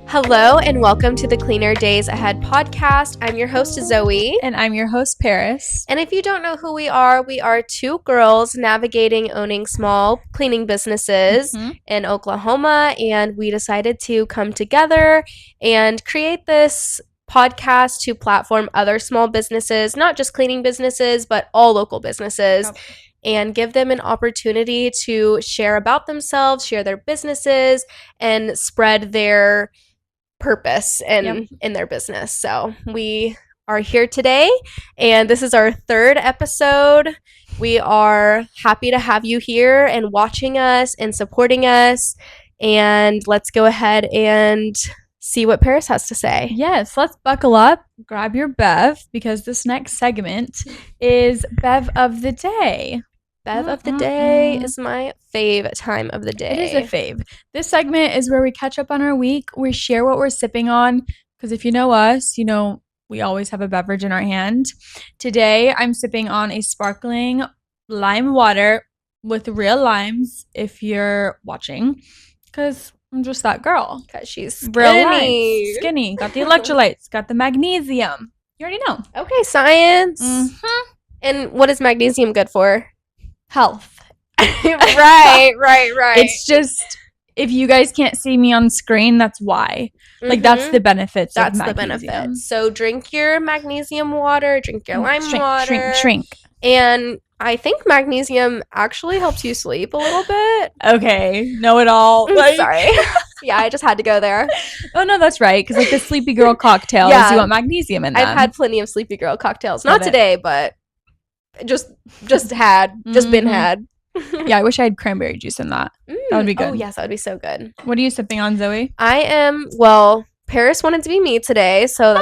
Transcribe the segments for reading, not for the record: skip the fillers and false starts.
Hello and welcome to the Cleaner Days Ahead podcast. I'm your host, Zoe. And I'm your host, Paris. And if you don't know who we are two girls navigating owning small cleaning businesses in Oklahoma. And we decided to come together and create this podcast to platform other small businesses, not just cleaning businesses, but all local businesses. Yep. And give them an opportunity to share about themselves, share their businesses, and spread their purpose in their business. So we are here today, and this is our third episode. We are happy to have you here and watching us and supporting us. And let's go ahead and see what Paris has to say. Yes, let's buckle up, grab your bev, because this next segment is Bev of the Day. Bev of the day is my fave time of the day. It is a fave. This segment is where we catch up on our week. We share what we're sipping on, because if you know us, you know we always have a beverage in our hand. Today, I'm sipping on a sparkling lime water with real limes, if you're watching, because I'm just that girl. Because she's skinny. Got the electrolytes, got the magnesium. You already know. Okay, science. And what is magnesium good for? Health. right. It's just, if you guys can't see me on screen, that's why. Like, that's the benefits of magnesium. That's the benefit. So drink your magnesium water, drink your lime water. Shrink. And I think magnesium actually helps you sleep a little bit. Okay. Know it all. Sorry. Yeah, I just had to go there. Oh, no, that's right. Because like the Sleepy Girl cocktails, you want magnesium in them. I've had plenty of Sleepy Girl cocktails. Not today, but just been had. Yeah, I wish I had cranberry juice in that. That would be good. Oh, yes, that would be so good. What are you sipping on, Zoe? Paris wanted to be me today, so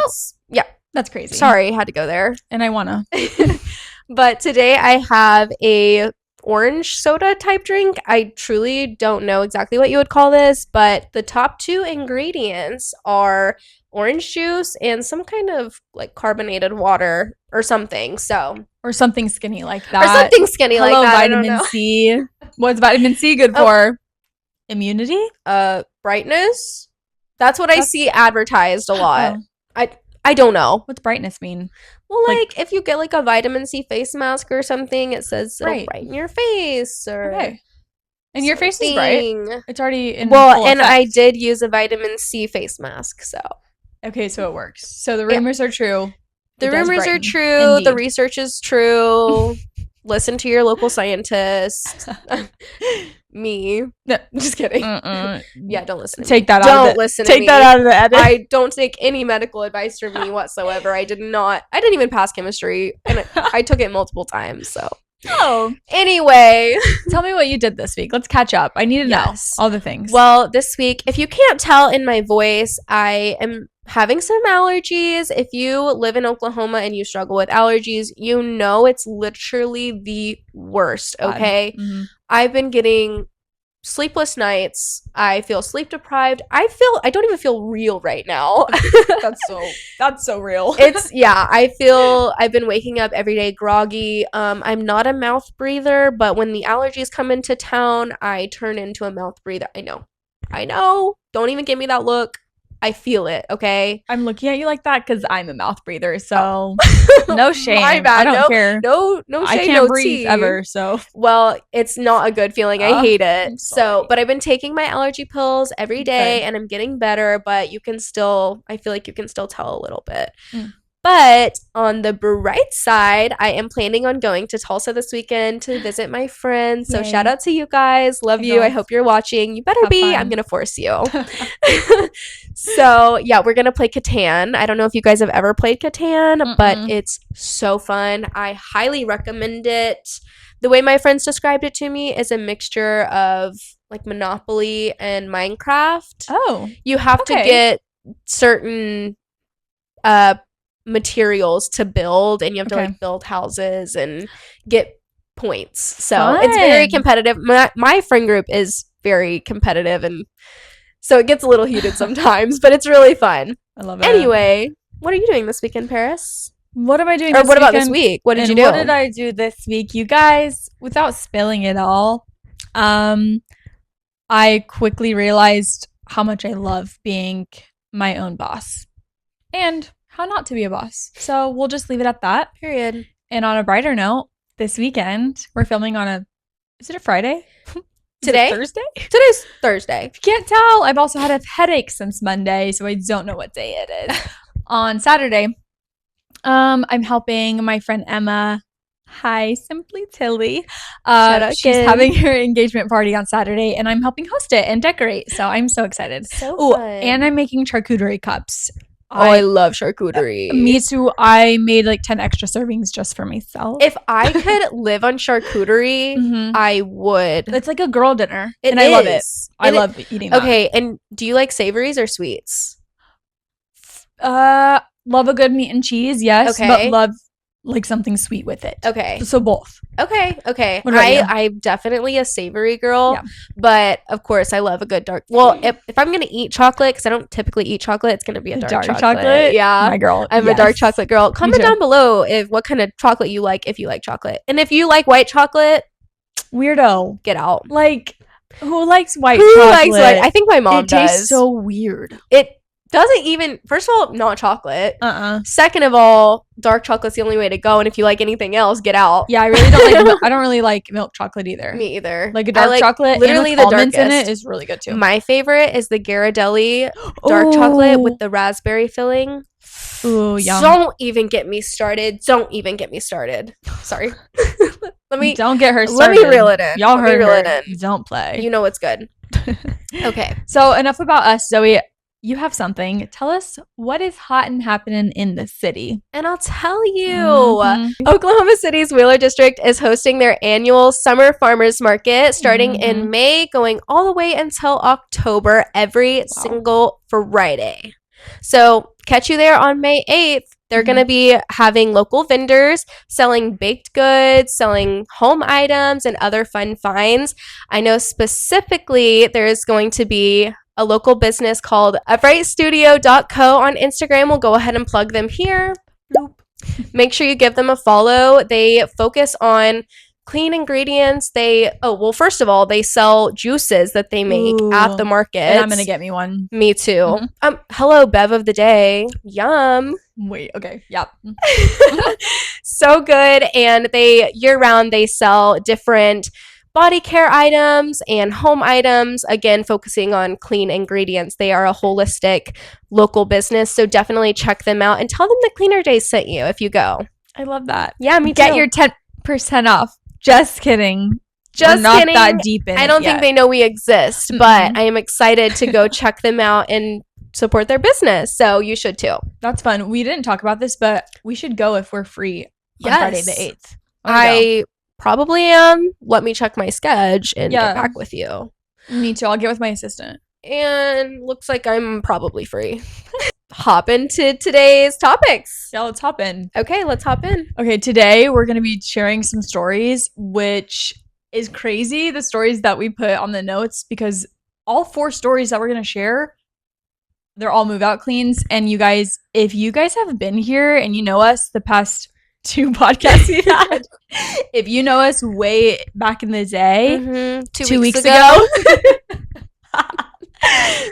that's crazy. Sorry, had to go there. And I wanna. But today I have a orange soda type drink. I truly don't know exactly what you would call this, but the top two ingredients are orange juice and some kind of like carbonated water or something. Or something skinny like that. Hello, vitamin C. What's vitamin C good for? Immunity? Brightness. That's what I see advertised a lot. I don't know. What's brightness mean? Well, like if you get like a vitamin C face mask or something, it says it'll brighten your face or and your face is bright. It's already in full effect. I did use a vitamin C face mask, so okay, so it works. So the rumors are true. The rumors are true. Indeed. The research is true. Listen to your local scientist. Me. No, just kidding. Yeah, don't listen to me. Take me. That out of the edit. I don't take any medical advice from me whatsoever. I didn't even pass chemistry, and I took it multiple times, so. Oh. Anyway. Tell me what you did this week. Let's catch up. I need to know all the things. Well, this week, if you can't tell in my voice, I am having some allergies. If you live in Oklahoma and you struggle with allergies, you know it's literally the worst, okay? I've been getting sleepless nights. I feel sleep deprived. I don't even feel real right now. That's so real. I've been waking up every day groggy. I'm not a mouth breather, but when the allergies come into town, I turn into a mouth breather. I know. Don't even give me that look. I feel it, okay? I'm looking at you like that because I'm a mouth breather, so no shame. My bad. I don't care. No shame, I can't breathe ever, so. Well, it's not a good feeling. I hate it. So, but I've been taking my allergy pills every day, and I'm getting better, but I feel like you can still tell a little bit. But on the bright side, I am planning on going to Tulsa this weekend to visit my friends. So shout out to you guys. Love you. I hope you're watching. You better be. Fun. I'm going to force you. So, we're going to play Catan. I don't know if you guys have ever played Catan, but it's so fun. I highly recommend it. The way my friends described it to me is a mixture of like Monopoly and Minecraft. Oh. You have to get certain materials to build, and you have to like build houses and get points. So it's very competitive. My friend group is very competitive, and so it gets a little heated sometimes, but it's really fun. I love it. Anyway, what are you doing this weekend, Paris? What am I doing this weekend? Or what about this week? What did you do? What did I do this week? You guys, without spilling it all, I quickly realized how much I love being my own boss and how not to be a boss. So we'll just leave it at that. Period. And on a brighter note, this weekend, we're filming on is it a Friday? Today? Thursday? Today's Thursday. If you can't tell, I've also had a headache since Monday, so I don't know what day it is. On Saturday, I'm helping my friend Emma. Hi, Simply Tilly. She's having her engagement party on Saturday, and I'm helping host it and decorate. So I'm so excited. So fun. And I'm making charcuterie cups. I love charcuterie. Me too. I made like 10 extra servings just for myself. If I could live on charcuterie, I would. It's like a girl dinner. I love it. I love eating that. Okay, and do you like savories or sweets? Love a good meat and cheese, yes. Okay. But love like something sweet with it. Okay. So both. Okay. What about you? I'm definitely a savory girl, Yeah. But of course I love a good dark. Well, if I'm gonna eat chocolate, because I don't typically eat chocolate, it's gonna be a dark chocolate. Yeah, my girl. I'm a dark chocolate girl. Comment down below what kind of chocolate you like, if you like chocolate, and if you like white chocolate, weirdo, get out. Like, who likes white chocolate? Who likes white? I think my mom does. It tastes so weird. It doesn't even. First of all, not chocolate. Second of all, dark chocolate's the only way to go, and if you like anything else, get out. Yeah, I really don't like. I don't really like milk chocolate either. Me either. Like a dark chocolate, literally the almonds in it is really good too. My favorite is the Ghirardelli dark chocolate with the raspberry filling. Ooh, yum. Don't even get me started. Sorry. Don't get her started. Let me reel it in. Y'all heard her. Don't play. You know it's good. Okay. So enough about us, Zoe. You have something. Tell us what is hot and happening in the city. And I'll tell you. Oklahoma City's Wheeler District is hosting their annual Summer Farmers Market starting in May, going all the way until October, every single Friday. So catch you there on May 8th. They're going to be having local vendors selling baked goods, selling home items, and other fun finds. I know specifically there's going to be a local business called uprightstudio.co on Instagram. We'll go ahead and plug them here. Bloop. Make sure you give them a follow. They focus on clean ingredients. First of all, they sell juices that they make at the market. And I'm gonna get me one. Me too. Hello, Bev of the day. Yum. Wait, okay. Yep. So good. And year round they sell different body care items and home items, again focusing on clean ingredients. They are a holistic local business, so definitely check them out and tell them the Cleaner Days sent you if you go. I love that. Yeah, me too. Get your 10% off. Just kidding. We're not that deep in I don't think they know we exist, but I am excited to go check them out and support their business, so you should too. That's fun. We didn't talk about this, but we should go if we're free on Friday the 8th. I probably am. Let me check my schedule and get back with you. Me too. I'll get with my assistant. And looks like I'm probably free. Hop into today's topics. Yeah, let's hop in. Okay, let's hop in. Okay, today we're going to be sharing some stories, which is crazy, the stories that we put on the notes, because all 4 stories that we're going to share, they're all move out cleans. And you guys, if you guys have been here and you know us the past 2 podcasts we had, if you know us way back in the day, 2 weeks ago,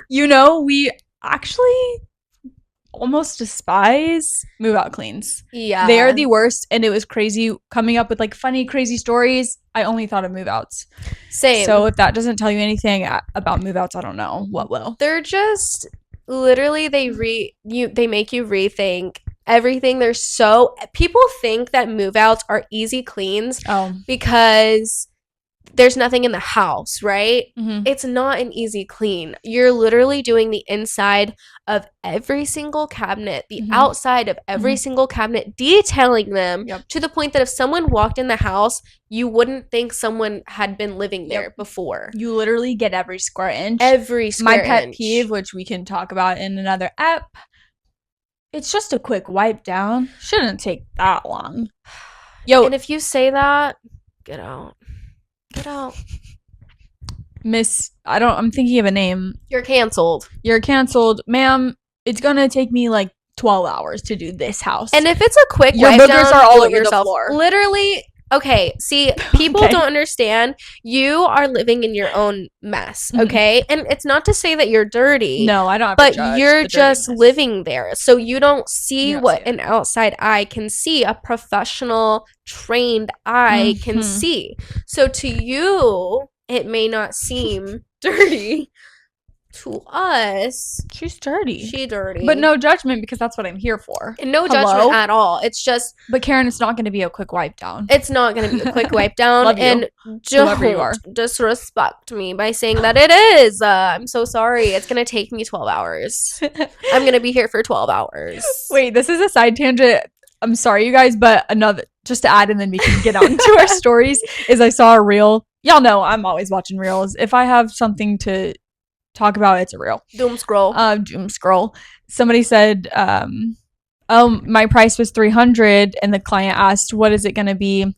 you know, we actually almost despise move out cleans. Yeah, they are the worst, and it was crazy coming up with like funny, crazy stories. I only thought of move outs. Same. So if that doesn't tell you anything about move outs, I don't know what will. They're just literally they make you rethink everything. People think that move outs are easy cleans because there's nothing in the house, right? It's not an easy clean. You're literally doing the inside of every single cabinet, the outside of every single cabinet, detailing them to the point that if someone walked in the house, you wouldn't think someone had been living there before. You literally get every square inch. My pet peeve, which we can talk about in another app, it's just a quick wipe down. Shouldn't take that long. And if you say that, get out. Get out. Miss, I'm thinking of a name. You're canceled. Ma'am, it's gonna take me like 12 hours to do this house. And if it's a quick your wipe boogers down, are all do it over yourself. the floor. Literally, Okay, see, people Okay. don't understand. You are living in your own mess, okay? And it's not to say that you're dirty. No, I don't ever But judge you're the just dirtiness. living there. So you don't see You don't what see it. an outside eye can see, a professional, trained eye can see. So to you, it may not seem dirty. To us, She's dirty. she dirty. But no judgment, because that's what I'm here for. And no judgment at all. It's just, But Karen, it's not going to be a quick wipe down. it's not going to be a quick wipe down. Love you, and whoever you are. don't disrespect me by saying that it is. I'm so sorry. It's going to take me 12 hours. I'm going to be here for 12 hours. Wait, this is a side tangent. I'm sorry, you guys, but another, just to add, and then we can get on to our stories, is I saw a reel. Y'all know I'm always watching reels. If I have something to talk about, it's a reel. Doom scroll. Doom scroll. Somebody said, oh, my price was $300, and the client asked, what is it going to be?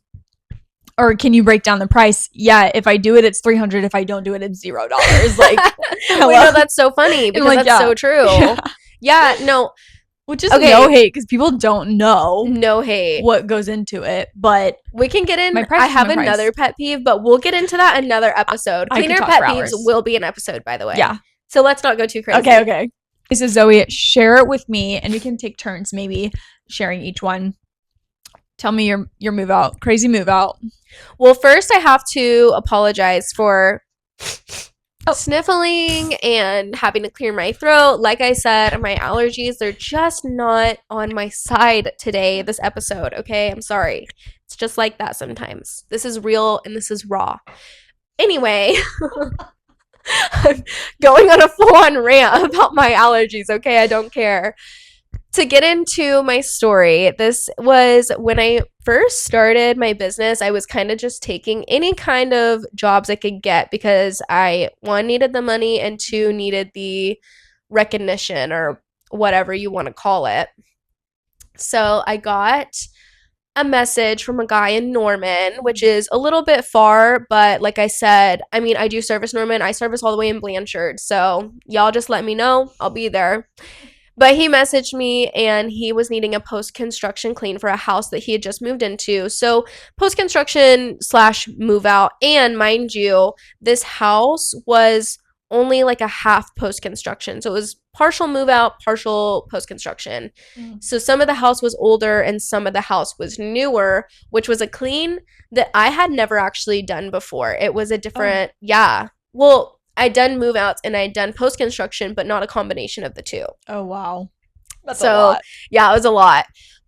Or can you break down the price? Yeah, if I do it, it's $300. If I don't do it, it's $0. Like, hello? Wait, no, that's so funny because like, that's so true. Yeah, no. Which is no hate, because people don't know. No hate. What goes into it, but we can get in. I have another pet peeve, but we'll get into that another episode. Cleaner pet peeves will be an episode, by the way. Yeah. So let's not go too crazy. Okay. This is Zoe. Share it with me, and we can take turns maybe sharing each one. Tell me your move out. Crazy move out. Well, first I have to apologize for sniffling and having to clear my throat. Like I said, my allergies, they're just not on my side today, this episode, okay? I'm sorry. It's just like that sometimes. This is real and this is raw. Anyway, I'm going on a full-on rant about my allergies, okay? I don't care. To get into my story, this was when I first started my business. I was kind of just taking any kind of jobs I could get because I, one, needed the money, and two, needed the recognition or whatever you want to call it. So I got a message from a guy in Norman, which is a little bit far, but like I said, I mean, I do service Norman. I service all the way in Blanchard. So y'all just let me know. I'll be there. But he messaged me, and he was needing a post-construction clean for a house that he had just moved into. So post-construction / move out. And mind you, this house was only like a half post-construction. So it was partial move out, partial post-construction. So some of the house was older and some of the house was newer, which was a clean that I had never actually done before. It was a different, well, I'd done move outs and I'd done post construction, but not a combination of the two. Oh, wow. That's a lot. Yeah, it was a lot.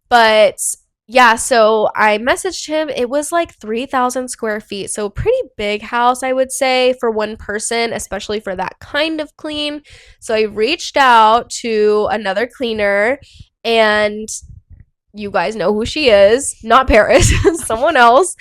But yeah, so I messaged him. It was like 3,000 square feet. So pretty big house, I would say, for one person, especially for that kind of clean. So I reached out to another cleaner, and you guys know who she is, not Paris, someone else.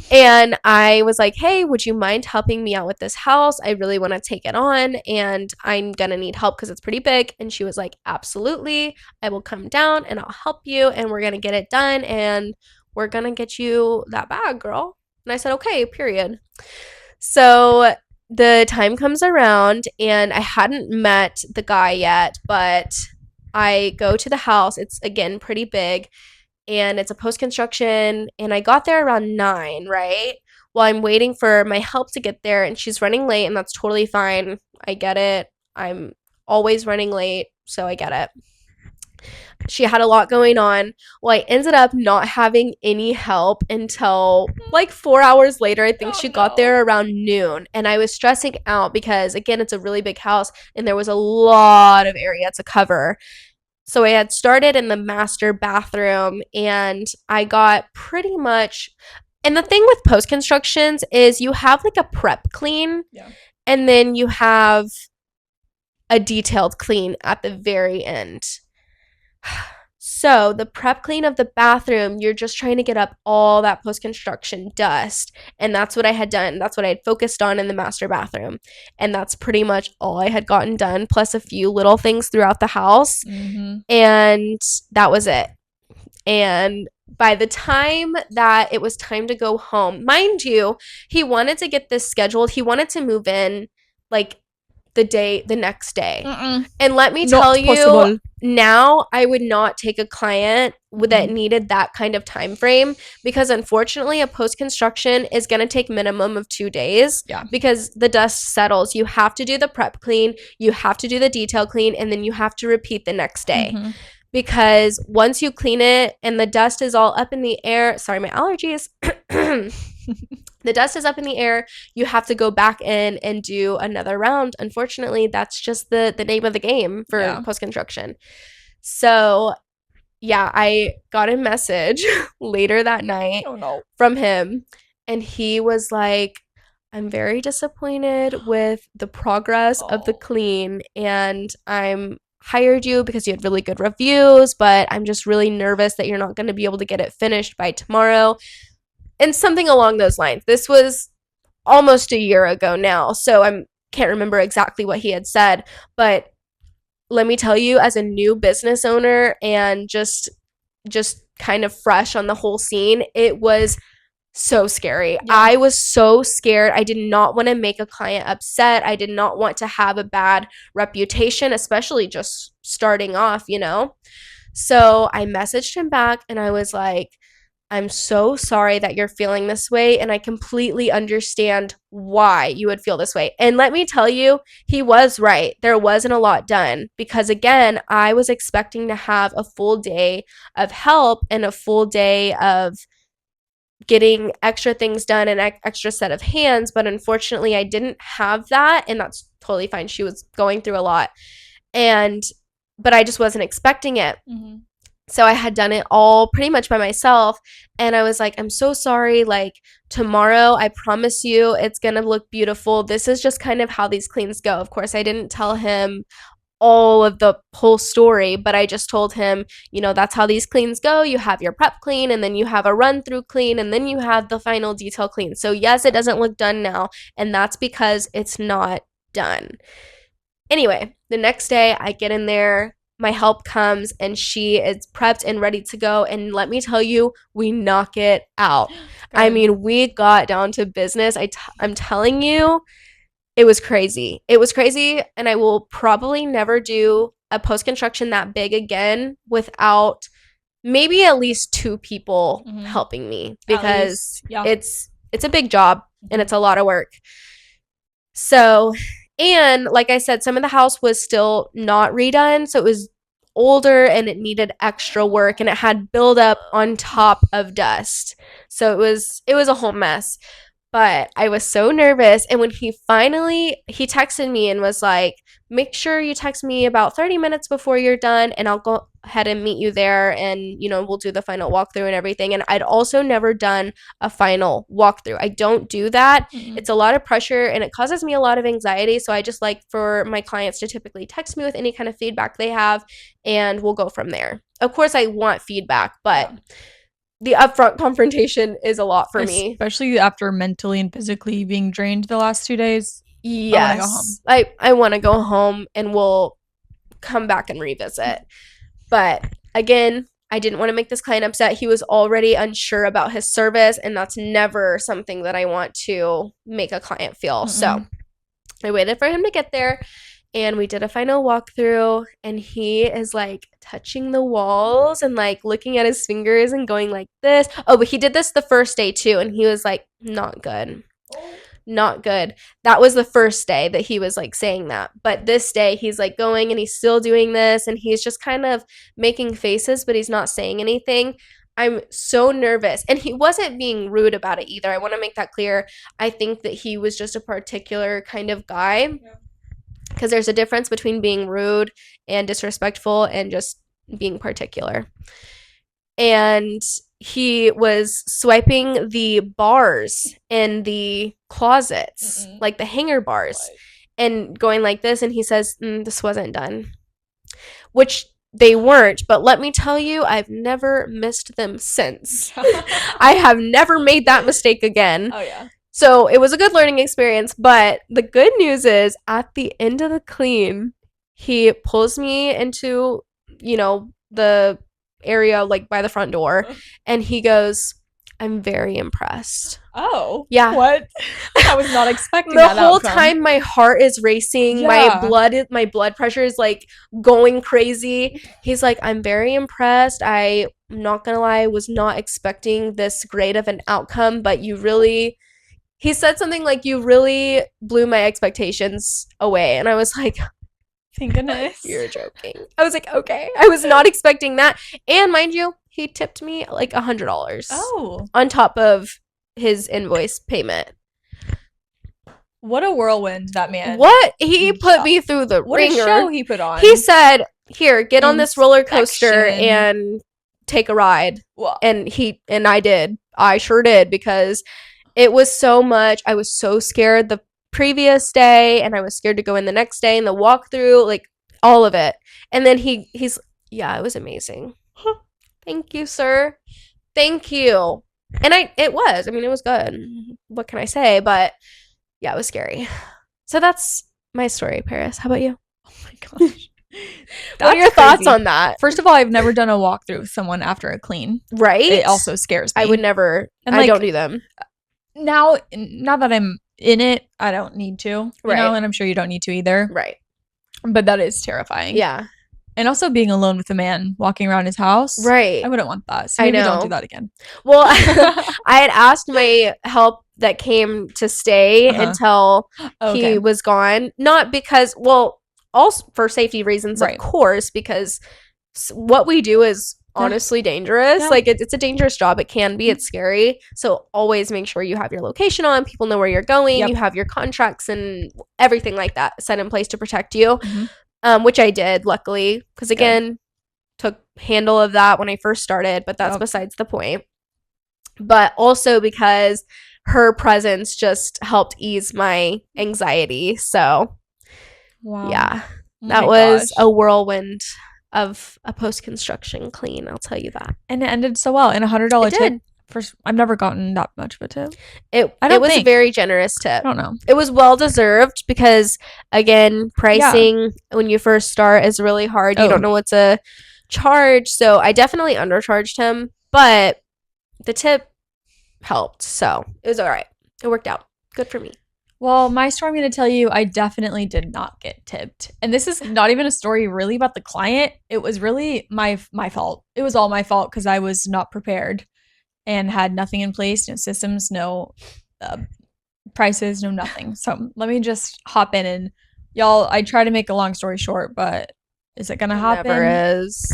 And I was like, hey, would you mind helping me out with this house? I really want to take it on, and I'm going to need help because it's pretty big. And she was like, absolutely. I will come down and I'll help you, and we're going to get it done, and we're going to get you that bag, girl. And I said, okay, period. So the time comes around, and I hadn't met the guy yet, but I go to the house. It's, again, pretty big, and it's a post-construction, and I got there around 9, right? Well, I'm waiting for my help to get there, and she's running late, and that's totally fine. I get it. I'm always running late, so I get it. She had a lot going on. Well, I ended up not having any help until like 4 hours later. I think she got there around noon, and I was stressing out because, again, it's a really big house and there was a lot of area to cover. So I had started in the master bathroom, and I got pretty much, and the thing with post constructions is you have like a prep clean, and then you have a detailed clean at the very end. So the prep clean of the bathroom, you're just trying to get up all that post-construction dust. And that's what I had done. That's what I had focused on in the master bathroom. And that's pretty much all I had gotten done, plus a few little things throughout the house. And that was it. And by the time that it was time to go home, mind you, he wanted to get this scheduled. He wanted to move in like the next day. Mm-mm. And let me Not tell you, possible. now I would not take a client that needed that kind of time frame, because unfortunately a post construction is going to take minimum of 2 days, because the dust settles. You have to do the prep clean, you have to do the detail clean, and then you have to repeat the next day. Because once you clean it and the dust is all up in the air, sorry, my allergies. The dust is up in the air, you have to go back in and do another round. Unfortunately, that's just the name of the game for post-construction. So yeah, I got a message later that night from him, and he was like, I'm very disappointed with the progress of the clean, and I'm hired you because you had really good reviews, but I'm just really nervous that you're not going to be able to get it finished by tomorrow. And something along those lines. This was almost a year ago now, so I can't remember exactly what he had said, but let me tell you, as a new business owner and just kind of fresh on the whole scene, it was so scary. I was so scared. I did not want to make a client upset. I did not want to have a bad reputation, especially just starting off, you know? So I messaged him back and I was like, I'm so sorry that you're feeling this way, and I completely understand why you would feel this way. And let me tell you, he was right. There wasn't a lot done, because again, I was expecting to have a full day of help and a full day of getting extra things done and extra set of hands, but unfortunately I didn't have that, and that's totally fine. She was going through a lot, but I just wasn't expecting it. So I had done it all pretty much by myself, and I was like, I'm so sorry, like tomorrow, I promise you it's gonna look beautiful. This is just kind of how these cleans go. Of course, I didn't tell him all of the whole story, but I just told him, you know, that's how these cleans go. You have your prep clean, and then you have a run through clean, and then you have the final detail clean. So yes, it doesn't look done now, and that's because it's not done. Anyway, the next day I get in there, my help comes, and she is prepped and ready to go. And let me tell you, we knock it out. I mean, we got down to business. I'm telling you, it was crazy. It was crazy, and I will probably never do a post-construction that big again without maybe at least 2 people helping me, because it's a big job and it's a lot of work. So, and like I said, some of the house was still not redone, so it was older and it needed extra work, and it had buildup on top of dust. So it was a whole mess. But I was so nervous, and when he texted me and was like, make sure you text me about 30 minutes before you're done, and I'll go ahead and meet you there, and you know, we'll do the final walkthrough and everything. And I'd also never done a final walkthrough. I don't do that. It's a lot of pressure and it causes me a lot of anxiety, so I just like for my clients to typically text me with any kind of feedback they have, and we'll go from there. Of course I want feedback, but the upfront confrontation is a lot for me. Especially after mentally and physically being drained the last 2 days. Yes. I want to go home, and we'll come back and revisit. But again, I didn't want to make this client upset. He was already unsure about his service, and that's never something that I want to make a client feel. So I waited for him to get there, and we did a final walkthrough, and he is like touching the walls and like looking at his fingers and going like this. Oh, but he did this the first day too, and he was like, not good. Not good. That was the first day that he was like saying that. But this day he's like going and he's still doing this, and he's just kind of making faces, but he's not saying anything. I'm so nervous. And he wasn't being rude about it either. I want to make that clear. I think that he was just a particular kind of guy. Because there's a difference between being rude and disrespectful and just being particular. And he was swiping the bars in the closets, like the hanger bars, and going like this. And he says, this wasn't done. Which they weren't. But let me tell you, I've never missed them since. I have never made that mistake again. Oh, yeah. So it was a good learning experience, but the good news is at the end of the clean, he pulls me into, you know, the area like by the front door, and he goes, I'm very impressed. Oh. Yeah. What? I was not expecting The that whole outcome. time my heart is racing. Yeah. My blood pressure is like going crazy. He's like, I'm very impressed. I'm not gonna lie, I was not expecting this great of an outcome, but he said something like, you really blew my expectations away. And I was like, thank goodness. You're joking. I was like, okay. I was not expecting that. And mind you, he tipped me like $100. Oh. On top of his invoice payment. What a whirlwind that man. What? He put me through the ringer. What a show he put on. He said, here, get on this roller coaster and take a ride. Well, and I did. I sure did, because it was so much. I was so scared the previous day, and I was scared to go in the next day, and the walkthrough, like all of it. And then he's yeah, it was amazing. Thank you, sir. Thank you. And it was good. What can I say? But yeah, it was scary. So that's my story, Paris. How about you? Oh my gosh. What are your thoughts on that? First of all, I've never done a walkthrough with someone after a clean. Right? It also scares me. I would never. And I don't do them. Now that I'm in it, I don't need to. You know, and I'm sure you don't need to either. Right. But that is terrifying. Yeah. And also being alone with a man walking around his house. Right. I wouldn't want that. So maybe don't do that again. Well, I had asked my help that came to stay until he was gone. Not because, well, also for safety reasons, of course, because what we do is honestly dangerous. Yeah. Like, it's a dangerous job. It can be. It's scary. So always make sure you have your location on. People know where you're going. Yep. You have your contracts and everything like that set in place to protect you. Which I did, luckily, because again, took handle of that when I first started, but that's besides the point. But also because her presence just helped ease my anxiety. So, yeah, that was a whirlwind of a post-construction clean, I'll tell you that. And it ended so well. And $100 tip. I've never gotten that much of a tip. It was a very generous tip. I don't know. It was well deserved because, again, pricing when you first start is really hard. You don't know what to charge. So I definitely undercharged him, but the tip helped. So it was all right. It worked out. Good for me. Well, my story I'm going to tell you, I definitely did not get tipped. And this is not even a story really about the client. It was really my fault. It was all my fault because I was not prepared and had nothing in place, no systems, no prices, no nothing. So let me just hop in and y'all, I try to make a long story short, but is it going to happen? Never is.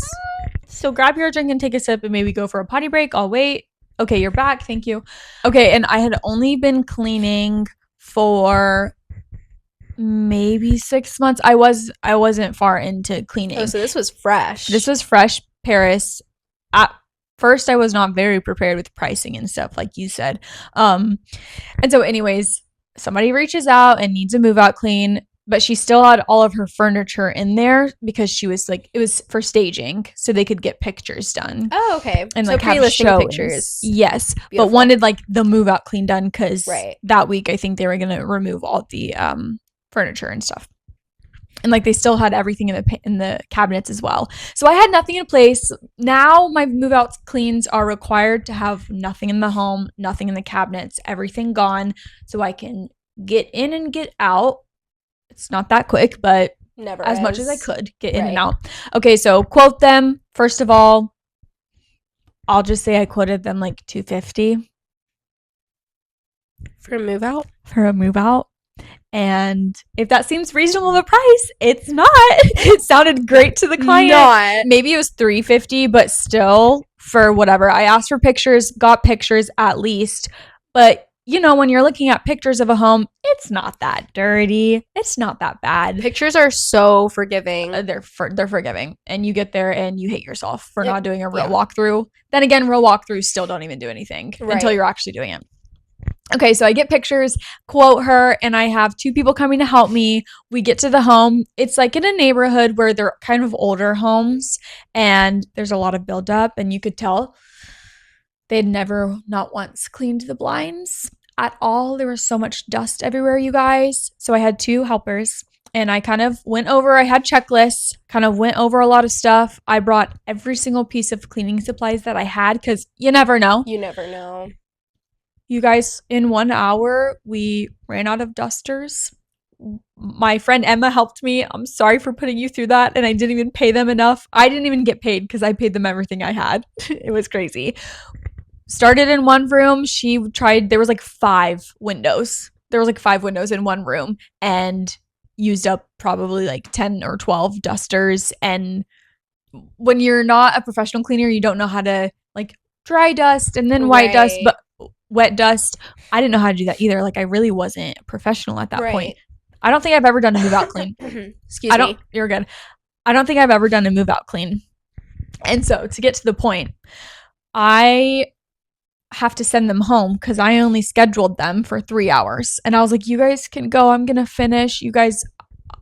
So grab your drink and take a sip and maybe go for a potty break. I'll wait. Okay, you're back. Thank you. Okay, and I had only been cleaning for maybe 6 months. I wasn't far into cleaning. Oh, so this was fresh. This was fresh, Paris. At first, I was not very prepared with pricing and stuff, like you said. And so anyways, somebody reaches out and needs a move out clean, but she still had all of her furniture in there because she was like, it was for staging so they could get pictures done. Oh, okay. And so like have pictures. Yes. Beautiful. But wanted like the move out clean done because that week I think they were going to remove all the furniture and stuff. And like they still had everything in the cabinets as well. So I had nothing in place. Now my move out cleans are required to have nothing in the home, nothing in the cabinets, everything gone so I can get in and get out. It's not that quick, but never as is. much as I could get in and out. Okay, so quote them. First of all, I'll just say I quoted them like $250 for a move out. For a move out. And if that seems reasonable of a price, it's not. It sounded great to the client. Not. Maybe it was $350, but still for whatever. I asked for pictures, got pictures at least. But you know, when you're looking at pictures of a home, it's not that dirty. It's not that bad. Pictures are so forgiving. They're forgiving. And you get there and you hate yourself for not doing a real walkthrough. Then again, real walkthroughs still don't even do anything until you're actually doing it. Okay, so I get pictures, quote her, and I have 2 people coming to help me. We get to the home. It's like in a neighborhood where they're kind of older homes and there's a lot of buildup, and you could tell they'd never, not once, cleaned the blinds at all. There was so much dust everywhere, you guys. So I had 2 helpers And I kind of went over, I had checklists, kind of went over a lot of stuff. I brought every single piece of cleaning supplies that I had because you never know. You never know. You guys, in 1 hour, we ran out of dusters. My friend Emma helped me. I'm sorry for putting you through that. And I didn't even pay them enough. I didn't even get paid because I paid them everything I had. It was crazy. Started in one room. She tried, there was like 5 windows. There was like 5 windows in one room and used up probably like 10 or 12 dusters. And when you're not a professional cleaner, you don't know how to like dry dust and then white dust, but wet dust. I didn't know how to do that either. Like I really wasn't a professional at that point. I don't think I've ever done a move out clean. Excuse me. You're good. I don't think I've ever done a move out clean. And so to get to the point, I have to send them home because I only scheduled them for 3 hours. And I was like, you guys can go. I'm going to finish. You guys,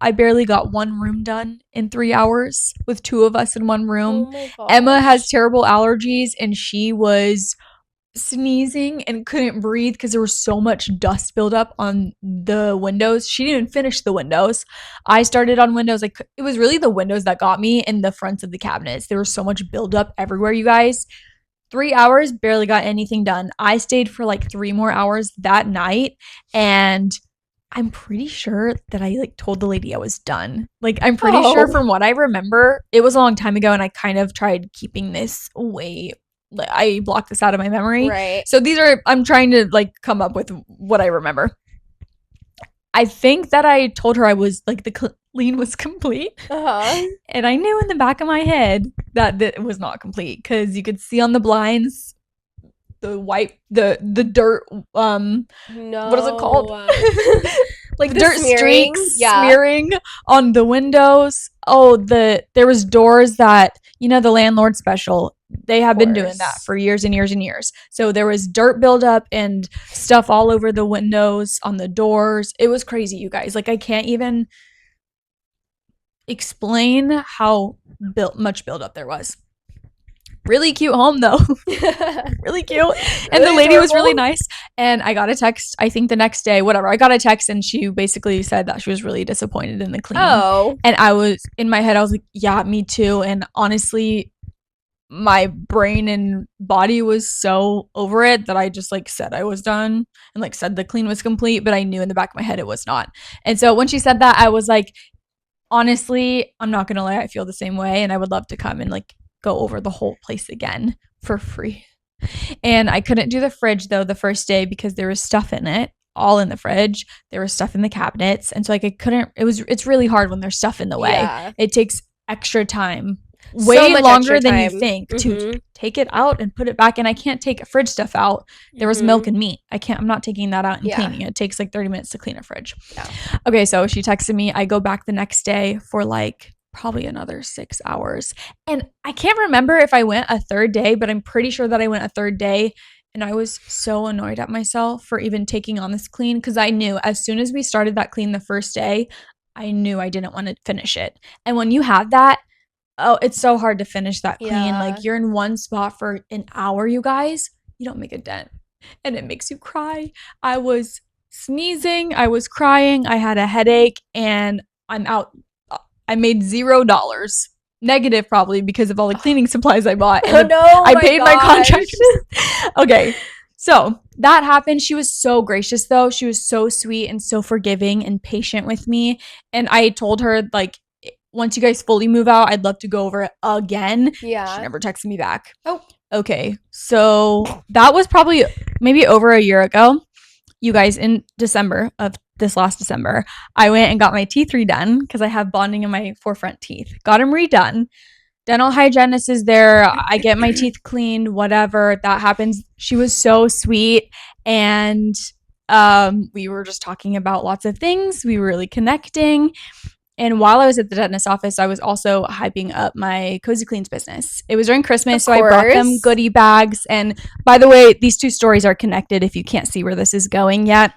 I barely got one room done in 3 hours with 2 of us in one room. Oh Emma has terrible allergies and she was sneezing and couldn't breathe because there was so much dust buildup on the windows. She didn't even finish the windows. I started on windows. Like it was really the windows that got me in the fronts of the cabinets. There was so much buildup everywhere, you guys. 3 hours, barely got anything done. I stayed for like 3 more hours that night and I'm pretty sure that I like told the lady I was done. Like I'm pretty sure from what I remember, it was a long time ago and I kind of tried keeping this away. I blocked this out of my memory. Right. So I'm trying to like come up with what I remember. I think that I told her I was like the clean was complete. And I knew in the back of my head that it was not complete because you could see on the blinds the white, the dirt, no. What is it called? Like the dirt smearing. Streaks smearing on the windows. Oh, there was doors that, the Landlord Special. They have been doing that for years and years and years. So there was dirt buildup and stuff all over the windows, on the doors. It was crazy, you guys. Like I can't even explain how much buildup there was. Really cute home though. Really cute. And the lady was really nice. And I got a text, I think the next day, whatever. I got a text and she basically said that she was really disappointed in the clean. And I was, in my head, I was like, yeah, me too. And honestly, my brain and body was so over it that I just like said I was done and like said the clean was complete, but I knew in the back of my head it was not. And so when she said that, I was like, honestly, I'm not gonna lie, I feel the same way and I would love to come and like go over the whole place again for free. And I couldn't do the fridge though the first day because there was stuff in it, all in the fridge. There was stuff in the cabinets. And so like it's really hard when there's stuff in the way. Yeah. It takes extra time. Way longer than you think to take it out and put it back. And I can't take fridge stuff out. There was milk and meat. I'm not taking that out and cleaning it. It takes like 30 minutes to clean a fridge. Yeah. Okay, so she texted me. I go back the next day for like probably another 6 hours. And I can't remember if I went a third day, but I'm pretty sure that I went a third day. And I was so annoyed at myself for even taking on this clean because I knew as soon as we started that clean the first day, I knew I didn't want to finish it. And when you have that, it's so hard to finish that clean. Yeah. Like you're in one spot for an hour, you guys. You don't make a dent. And it makes you cry. I was sneezing. I was crying. I had a headache and I'm out. I made $0. Negative probably because of all the cleaning supplies I bought. And I paid my contractors. Okay. So that happened. She was so gracious though. She was so sweet and so forgiving and patient with me. And I told her like, once you guys fully move out, I'd love to go over it again. Yeah. She never texted me back. Oh. Okay. So that was probably maybe over a year ago. You guys, in December of this last December, I went and got my teeth redone because I have bonding in my 4 front teeth. Got them redone. Dental hygienist is there. I get my teeth cleaned, whatever. That happens. She was so sweet. And we were just talking about lots of things. We were really connecting. And while I was at the dentist's office, I was also hyping up my Cozy Cleans business. It was during Christmas, so I brought them goodie bags. And by the way, these 2 stories are connected if you can't see where this is going yet.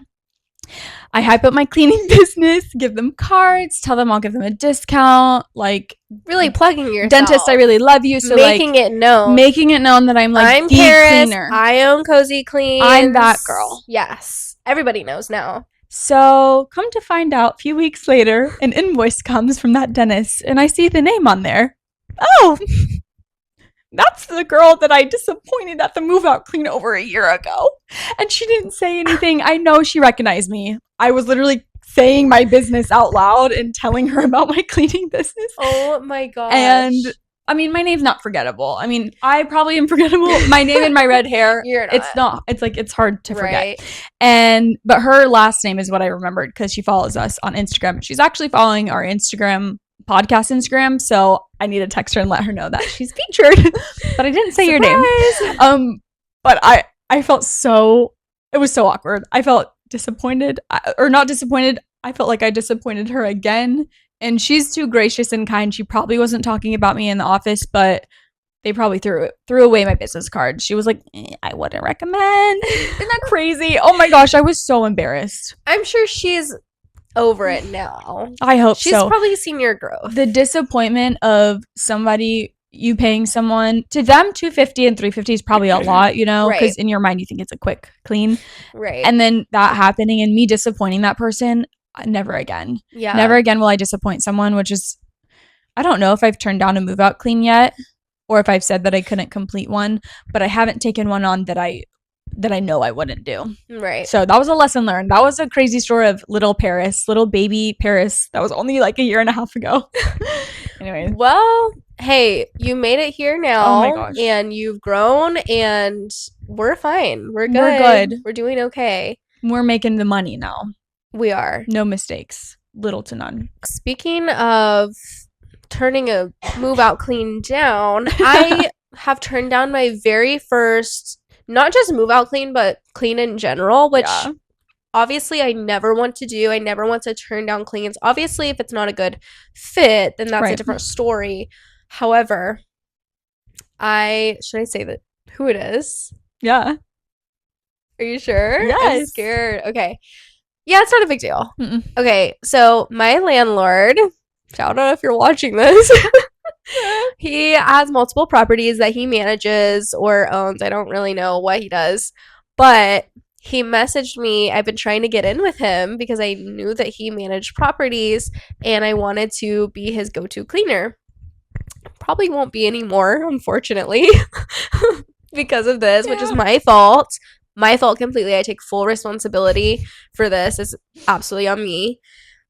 I hype up my cleaning business, give them cards, tell them I'll give them a discount, like really plugging yourself. Dentist, I really love you. So making it known that I'm like the Paris, cleaner. I own Cozy Cleans. I'm that girl. Yes. Everybody knows now. So, come to find out, a few weeks later, an invoice comes from that dentist, and I see the name on there. Oh, that's the girl that I disappointed at the move-out clean over a year ago. And she didn't say anything. I know she recognized me. I was literally saying my business out loud and telling her about my cleaning business. Oh my gosh. And I mean, my name's not forgettable. I mean, I probably am forgettable. My name and my red hair. You're not. It's not. It's like, it's hard to forget. But her last name is what I remembered because she follows us on Instagram. She's actually following our podcast Instagram. So I need to text her and let her know that she's featured. But I didn't say your name. But I felt it was so awkward. I felt disappointed, or not disappointed. I felt like I disappointed her again. And she's too gracious and kind. She probably wasn't talking about me in the office, but they probably threw away my business card. She was like, I wouldn't recommend. Isn't that crazy? Oh my gosh, I was so embarrassed. I'm sure she's over it now. I hope she's probably seen your growth. The disappointment of you paying someone, to them, $250 and $350 is probably a lot, because in your mind you think it's a quick clean. Right. And then that happening and me disappointing that person, never again. Yeah. Never again will I disappoint someone, which is, I don't know if I've turned down a move out clean yet, or if I've said that I couldn't complete one, but I haven't taken one on that I know I wouldn't do. Right. So that was a lesson learned. That was a crazy story of little baby Paris. That was only like a year and a half ago. Anyway. Well, hey, you made it here now. Oh my gosh. And you've grown, and we're fine. We're good. We're good. We're doing okay. We're making the money now. We are. No mistakes. Little to none. Speaking of turning a move out clean down, I have turned down my very first, not just move out clean, but clean in general, which obviously I never want to do. I never want to turn down cleans. Obviously, if it's not a good fit, then that's a different story. However, should I say that who it is? Yeah. Are you sure? Yes. I'm scared. Okay. Yeah, it's not a big deal. Mm-mm. Okay, so my landlord, shout out if you're watching this, he has multiple properties that he manages or owns. I don't really know what he does, but he messaged me. I've been trying to get in with him because I knew that he managed properties and I wanted to be his go-to cleaner. Probably won't be anymore, unfortunately, because of this, which is my fault. My fault completely. I take full responsibility for this. It's absolutely on me.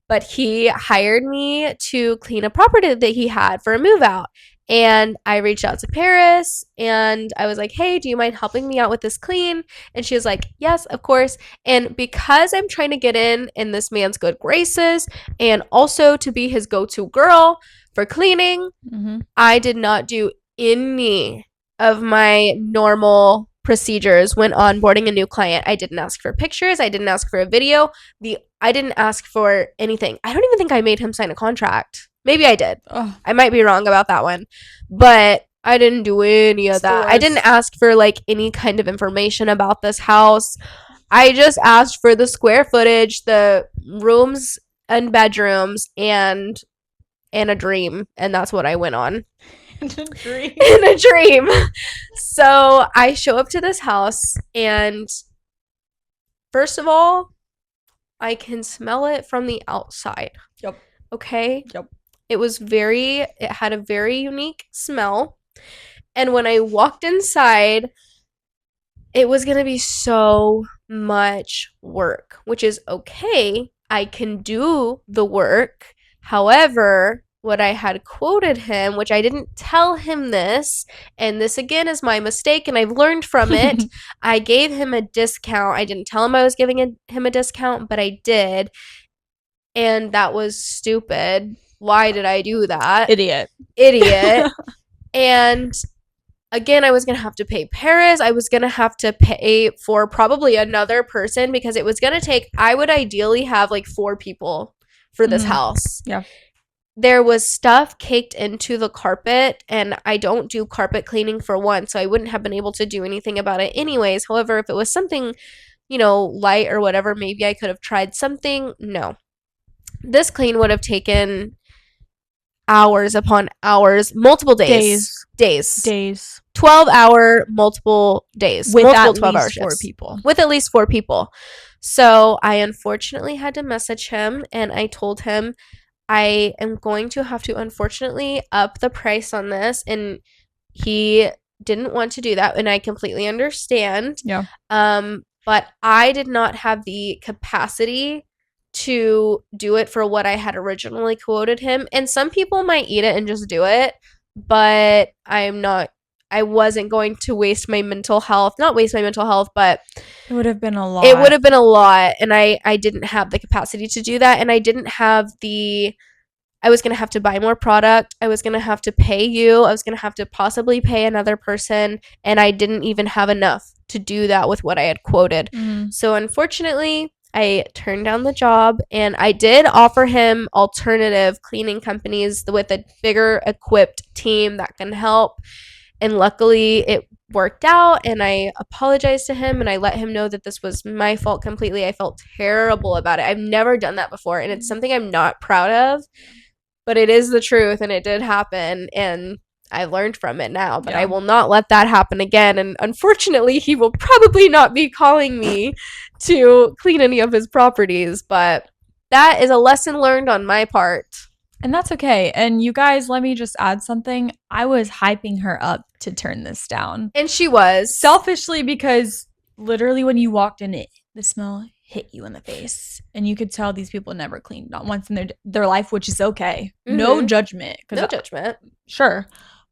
But he hired me to clean a property that he had for a move out. And I reached out to Paris and I was like, hey, do you mind helping me out with this clean? And she was like, yes, of course. And because I'm trying to get in this man's good graces and also to be his go-to girl for cleaning, I did not do any of my normal procedures when onboarding a new client. I didn't ask for pictures. I didn't ask for a video. I didn't ask for anything. I don't even think I made him sign a contract. Maybe I did. Oh. I might be wrong about that one. But I didn't do any of that. I didn't ask for any kind of information about this house. I just asked for the square footage, the rooms and bedrooms, and a dream. And that's what I went on. In a dream. So I show up to this house and first of all, I can smell it from the outside. Yep. Okay? Yep. It had a very unique smell. And when I walked inside, it was going to be so much work, which is okay. I can do the work. However, what I had quoted him, which I didn't tell him this, and this again is my mistake and I've learned from it, I gave him a discount. I didn't tell him I was giving him a discount, but I did. And that was stupid. Why did I do that? Idiot. And again, I was going to have to pay Paris. I was going to have to pay for probably another person because it was going to take, I would ideally have 4 people for this house. Yeah. There was stuff caked into the carpet, and I don't do carpet cleaning for one, so I wouldn't have been able to do anything about it anyways. However, if it was something, light or whatever, maybe I could have tried something. No. This clean would have taken hours upon hours, multiple days. 12-hour, multiple days. With multiple at 12-hour least 4 shifts. people. With at least 4 people. So I unfortunately had to message him, and I told him I am going to have to unfortunately up the price on this, and he didn't want to do that, and I completely understand. Yeah. But I did not have the capacity to do it for what I had originally quoted him. And some people might eat it and just do it, but I wasn't going to waste my mental health, not waste my mental health, but it would have been a lot. It would have been a lot, and I didn't have the capacity to do that, and I was going to have to buy more product. I was going to have to pay you. I was going to have to possibly pay another person. And I didn't even have enough to do that with what I had quoted. So unfortunately, I turned down the job, and I did offer him alternative cleaning companies with a bigger equipped team that can help. And luckily it worked out, and I apologized to him, and I let him know that this was my fault completely. I felt terrible about it. I've never done that before, and it's something I'm not proud of. But it is the truth, and it did happen, and I learned from it now. But I will not let that happen again. And unfortunately, he will probably not be calling me to clean any of his properties. But that is a lesson learned on my part. And that's okay. And you guys, let me just add something. I was hyping her up to turn this down. And she was. Selfishly, because literally when you walked in, the smell hit you in the face, and you could tell these people never cleaned not once in their life, which is okay. No judgment. No judgment. Sure,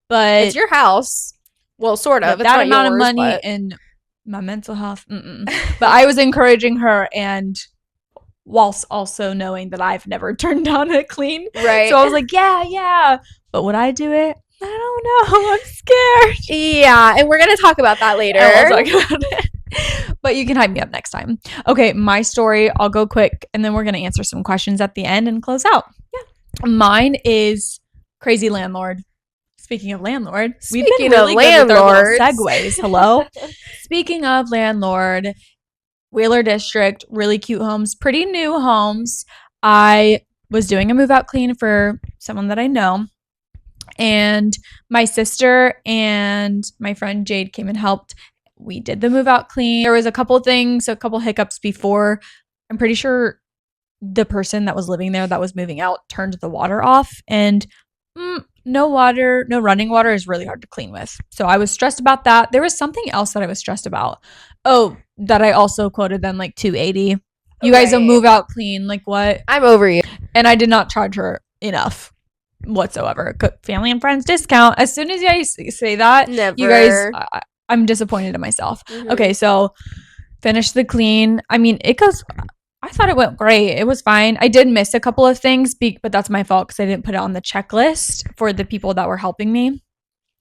but it's your house. Well, sort of. It's that amount of money and my mental health. But I was encouraging her, and whilst also knowing that I've never turned down a clean, right? So I was like, yeah. But would I do it? I don't know. I'm scared. Yeah, and we're gonna talk about that later. I'll talk about it. But you can hype me up next time. Okay, my story, I'll go quick, and then we're going to answer some questions at the end and close out. Yeah. Mine is crazy landlord. Speaking of landlord, we've been really good with our little segues. Hello. Speaking of landlord, Wheeler District, really cute homes, pretty new homes. I was doing a move out clean for someone that I know, and my sister and my friend Jade came and helped. We did the move out clean. There was a couple hiccups before. I'm pretty sure the person that was living there that was moving out turned the water off, and no running water is really hard to clean with. So I was stressed about that. There was something else that I was stressed about. Oh, that I also quoted them like $280. You guys will move out clean. Like what? I'm over you. And I did not charge her enough whatsoever. Family and friends discount. As soon as I say that, never. You guys, I'm disappointed in myself. Okay, so finish the clean. I mean, I thought it went great. It was fine. I did miss a couple of things, but that's my fault because I didn't put it on the checklist for the people that were helping me.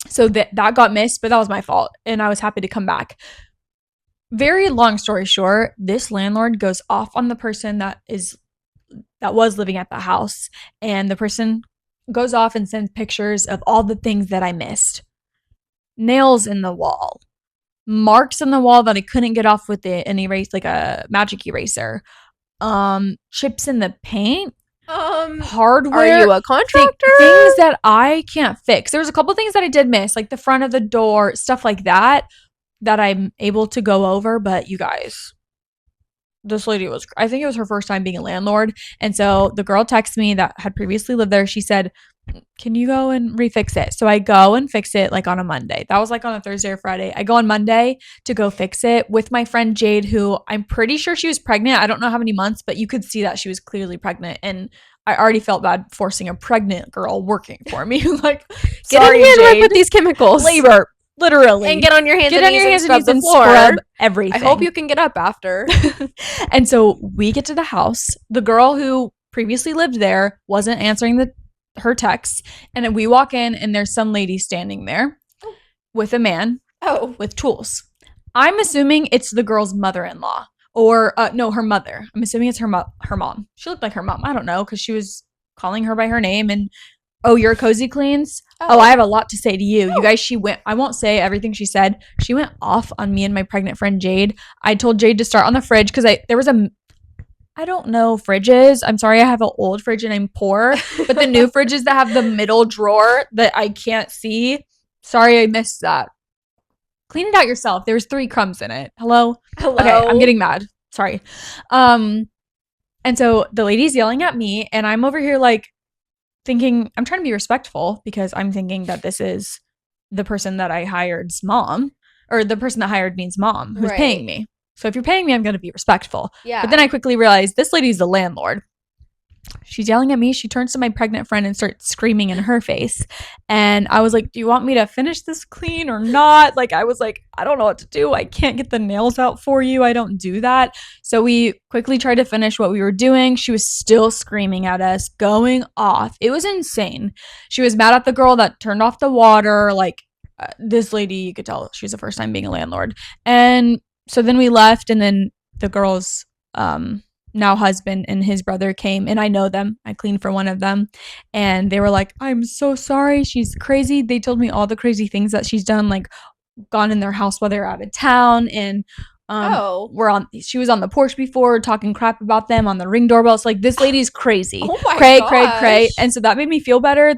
So that got missed, but that was my fault. And I was happy to come back. Very long story short, this landlord goes off on the person that was living at the house. And the person goes off and sends pictures of all the things that I missed. Nails in the wall, marks in the wall that I couldn't get off with an erase, like a magic eraser, chips in the paint, hardware. Are you a contractor? Things that I can't fix. There was a couple things that I did miss, like the front of the door, stuff like that I'm able to go over. But you guys, this lady I think it was her first time being a landlord. And so the girl texted me that had previously lived there. She said, can you go and refix it? So I go and fix it like on a Monday. That was like on a Thursday or Friday. I go on Monday to go fix it with my friend Jade, who I'm pretty sure she was pregnant. I don't know how many months, but you could see that she was clearly pregnant. And I already felt bad forcing a pregnant girl working for me. Like, get sorry, in here Jade. and with these chemicals. Labor. Literally. And get on your hands and knees and scrub everything. I hope you can get up after. And so we get to the house. The girl who previously lived there wasn't answering her texts. And then we walk in, and there's some lady standing there with a man with tools. I'm assuming it's the girl's mother-in-law. Or, no, her mother. I'm assuming it's her mom. She looked like her mom. I don't know, because she was calling her by her name. And, you're Cozy Cleans? I have a lot to say to you. You guys, I won't say everything she said. She went off on me and my pregnant friend Jade. I told Jade to start on the fridge because there was I don't know fridges. I'm sorry, I have an old fridge and I'm poor. But the new fridges that have the middle drawer that I can't see, sorry, I missed that. Clean it out yourself. There's 3 crumbs in it. Hello? Hello? Okay, I'm getting mad. Sorry. And so the lady's yelling at me, and I'm over here like thinking, I'm trying to be respectful because I'm thinking that this is the person that I hired's mom, or the person that hired me's mom who's paying me. So if you're paying me, I'm going to be respectful. Yeah. But then I quickly realized this lady's the landlord. She's yelling at me. She turns to my pregnant friend and starts screaming in her face. And I was like, do you want me to finish this clean or not? Like, I was like, I don't know what to do. I can't get the nails out for you. I don't do that. So we quickly tried to finish what we were doing. She was still screaming at us, going off. It was insane. She was mad at the girl that turned off the water. Like, this lady, you could tell she was the first time being a landlord. And so then we left, and then the girl's now husband and his brother came, and I know them. I cleaned for one of them, and they were like, I'm so sorry. She's crazy. They told me all the crazy things that she's done, like gone in their house while they're out of town, and she was on the porch before talking crap about them on the Ring doorbell. It's like, this lady's crazy. Oh my gosh. Cray. And so that made me feel better.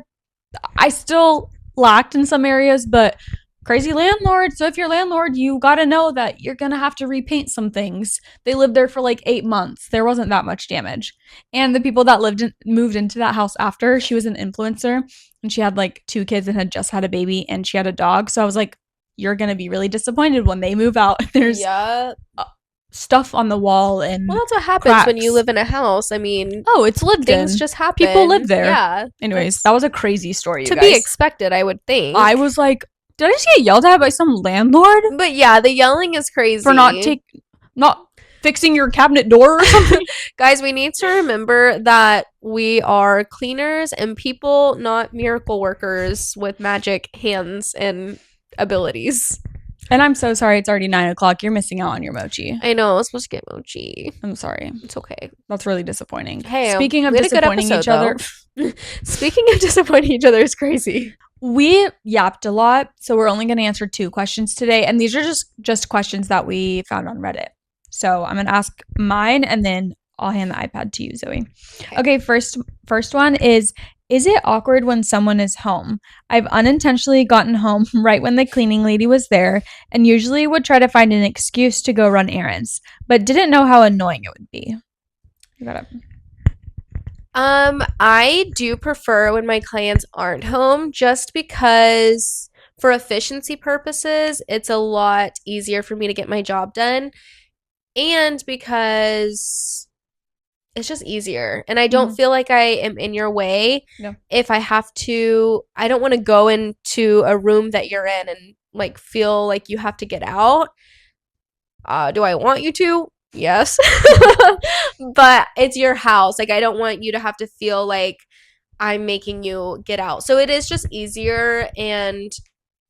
I still lacked in some areas, but crazy landlord. So if you're a landlord, you got to know that you're going to have to repaint some things. They lived there for like 8 months. There wasn't that much damage. And the people that moved into that house after, she was an influencer, and she had like 2 kids and had just had a baby, and she had a dog. So I was like, you're going to be really disappointed when they move out. There's stuff on the wall, and well, that's what happens cracks. When you live in a house. I mean, it's lived things in. just happen. People live there. Yeah. Anyways, that was a crazy story, you to guys. be expected, I would think. I was like, did I just get yelled at by some landlord? But yeah, the yelling is crazy. For not fixing your cabinet door or something? Guys, we need to remember that we are cleaners and people, not miracle workers with magic hands and abilities. And I'm so sorry, it's already 9 o'clock. You're missing out on your mochi. I know, I was supposed to get mochi. I'm sorry. It's okay. That's really disappointing. Hey, speaking of disappointing each other. Speaking of disappointing each other is crazy. We yapped a lot, so we're only going to answer 2 questions today. And these are just questions that we found on Reddit. So I'm going to ask mine, and then I'll hand the iPad to you, Zoe. Okay, first one is it awkward when someone is home? I've unintentionally gotten home right when the cleaning lady was there, and usually would try to find an excuse to go run errands, but didn't know how annoying it would be. You got it. I do prefer when my clients aren't home, just because for efficiency purposes, it's a lot easier for me to get my job done, and because it's just easier, and I don't feel like I am in your way. No. If I have to, I don't want to go into a room that you're in and like feel like you have to get out. Do I want you to? Yes. But it's your house. Like, I don't want you to have to feel like I'm making you get out. So it is just easier and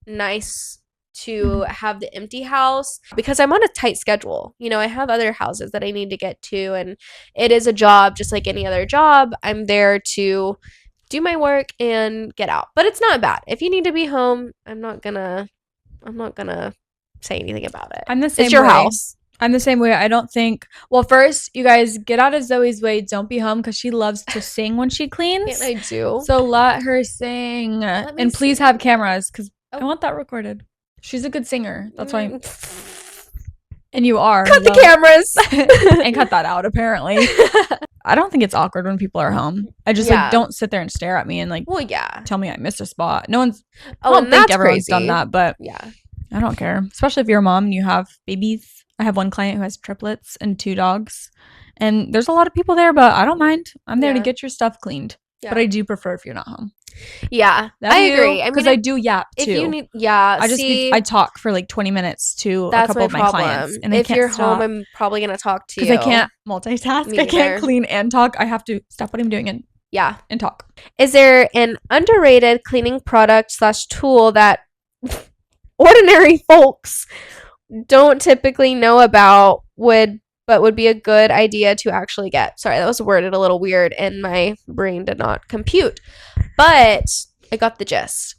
nice to have the empty house, because I'm on a tight schedule. You know, I have other houses that I need to get to, and it is a job just like any other job. I'm there to do my work and get out. But it's not bad. If you need to be home, I'm not gonna say anything about it. I'm the same way. It's your house. I'm the same way. I don't think. Well, first, you guys get out of Zoe's way. Don't be home, because she loves to sing when she cleans. I do. So let her sing, and please have cameras, because I want that recorded. She's a good singer. That's why. And you are. Cut the cameras and cut that out. Apparently, I don't think it's awkward when people are home. I just like don't sit there and stare at me and like. Well, yeah. Tell me I missed a spot. No one's. Oh, I don't think everyone's done that, but yeah, I don't care. Especially if you're a mom and you have babies. I have one client who has triplets and 2 dogs, and there's a lot of people there, but I don't mind. I'm there to get your stuff cleaned. Yeah. But I do prefer if you're not home. Yeah, I agree. Because I do yap too. If you need, I talk for like 20 minutes to a couple of my clients, and if you're home, I'm probably gonna talk to you because I can't multitask. I can't clean and talk. I have to stop what I'm doing and talk. Is there an underrated cleaning product / tool that ordinary folks don't typically know about but would be a good idea to actually get? Sorry, that was worded a little weird and my brain did not compute, but I got the gist.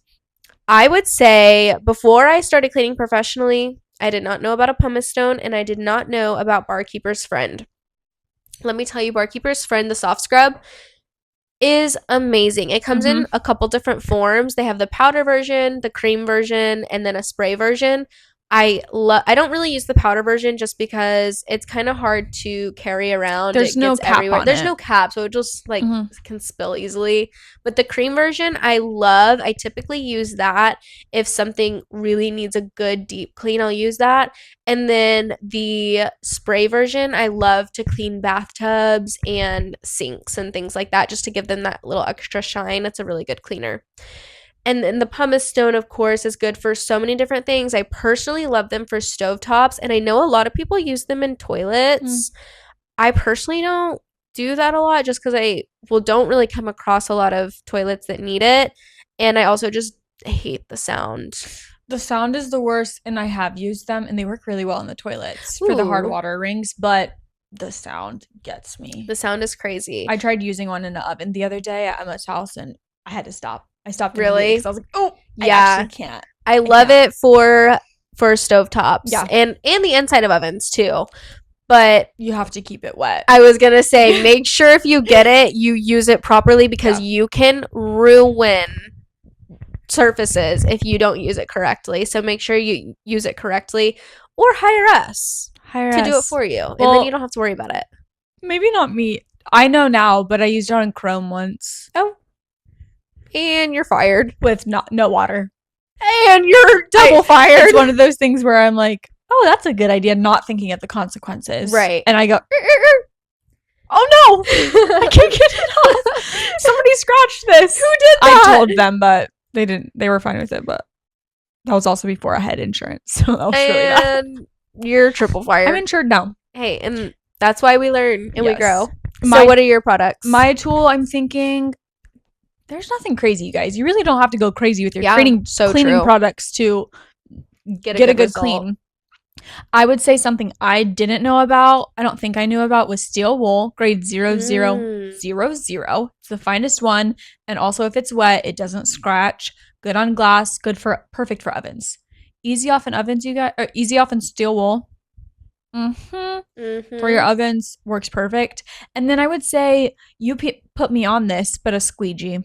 I would say before I started cleaning professionally, I did not know about a pumice stone, and I did not know about Barkeeper's Friend. Let me tell you, Barkeeper's Friend, the soft scrub, is amazing. It comes in a couple different forms. They have the powder version, the cream version, and then a spray version. I don't really use the powder version just because it's kind of hard to carry around. There's no cap everywhere. on There's it. no cap, so it just like can spill easily. But the cream version I love. I typically use that if something really needs a good deep clean, I'll use that. And then the spray version I love to clean bathtubs and sinks and things like that, just to give them that little extra shine. It's a really good cleaner. And then the pumice stone, of course, is good for so many different things. I personally love them for stovetops, and I know a lot of people use them in toilets. I personally don't do that a lot just because don't really come across a lot of toilets that need it. And I also just hate the sound. The sound is the worst, and I have used them, and they work really well in the toilets for the hard water rings, but the sound gets me. The sound is crazy. I tried using one in the oven the other day at Emma's house, and I had to stop. I stopped really because I was like, oh, yeah, I actually can't. I love it for stovetops, and the inside of ovens too. But you have to keep it wet. I was gonna say, make sure if you get it, you use it properly, because you can ruin surfaces if you don't use it correctly. So make sure you use it correctly, or hire us to do it for you, and then you don't have to worry about it. Maybe not me. I know now, but I used it on Chrome once. Oh. And you're fired. With no water. And you're double fired. It's one of those things where I'm like, oh, that's a good idea, not thinking of the consequences. Right. And I go, oh no, I can't get it off. Somebody scratched this. Who did that? I told them, but they didn't. They were fine with it, but that was also before I had insurance. So that was really bad. And you're triple fired. I'm insured now. Hey, and that's why we learn and we grow. So what are your products? My tool, I'm thinking, there's nothing crazy, you guys. You really don't have to go crazy with your cleaning products to get a good clean. I would say something I didn't know about, I don't think I knew about, was steel wool, grade 0000. It's the finest one. And also, if it's wet, it doesn't scratch. Good on glass. Perfect for ovens. Easy off in ovens, you guys. Easy off in steel wool. For your ovens, works perfect. And then I would say, you put me on this, but a squeegee.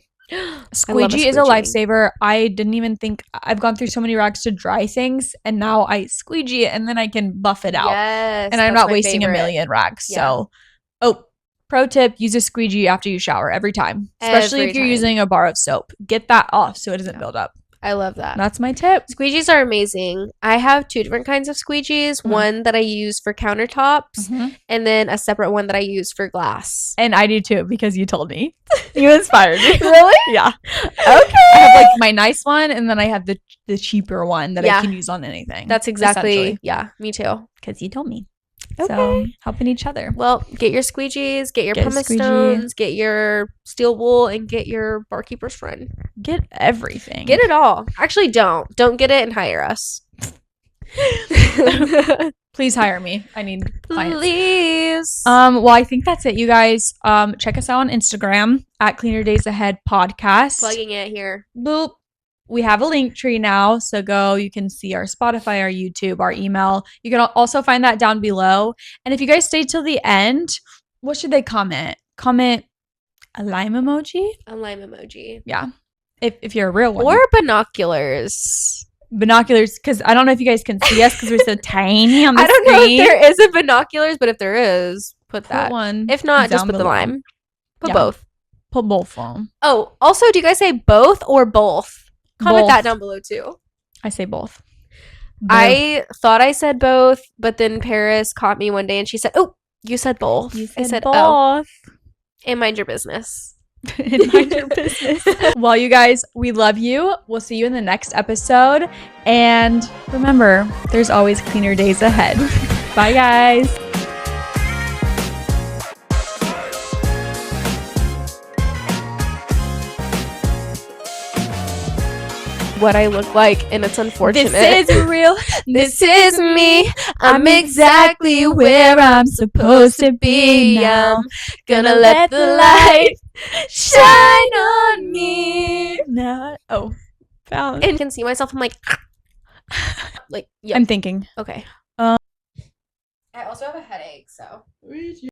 Squeegee is a lifesaver. I didn't even think, I've gone through so many rags to dry things, and now I squeegee it and then I can buff it out. Yes, and I'm not wasting a million rags. Yeah. So, pro tip, use a squeegee after you shower every time. Especially if you're using a bar of soap. Get that off so it doesn't build up. I love that. That's my tip. Squeegees are amazing. I have two different kinds of squeegees. One that I use for countertops, and then a separate one that I use for glass. And I do too, because you told me. You inspired me. Really? Yeah. Okay. I have like my nice one, and then I have the cheaper one that I can use on anything. That's exactly. Yeah, me too. Because you told me. Okay. So, helping each other. Well, get your squeegees, get your pumice stones, get your steel wool, and get your barkeeper's friend. Get everything. Get it all. Actually, don't get it and hire us. Please hire me. I need clients. Please. Well, I think that's it, you guys. Check us out on Instagram at Cleaner Days Ahead Podcast. Plugging it here. Boop. We have a link tree now, so go. You can see our Spotify, our YouTube, our email. You can also find that down below. And if you guys stay till the end, what should they comment? Comment a lime emoji? A lime emoji. Yeah. If you're a real one. Or binoculars. Binoculars, because I don't know if you guys can see us because we're so tiny on the screen. I don't know if there is a binoculars, but if there is, put that. One. If not, just put the lime. Put both. Put both on. Oh, also, do you guys say both or both? Comment that down below too. I say both. I thought I said both, but then Paris caught me one day and she said, "Oh, you said both." I said both. Oh. And mind your business. And mind your business. Well, you guys, we love you. We'll see you in the next episode. And remember, there's always cleaner days ahead. Bye, guys. What I look like, and it's unfortunate. This is real. This is me. I'm exactly where I'm supposed to be. I'm gonna let the light shine on me. Now, found. And I can see myself. I'm like, yeah. I'm thinking. Okay. I also have a headache, so.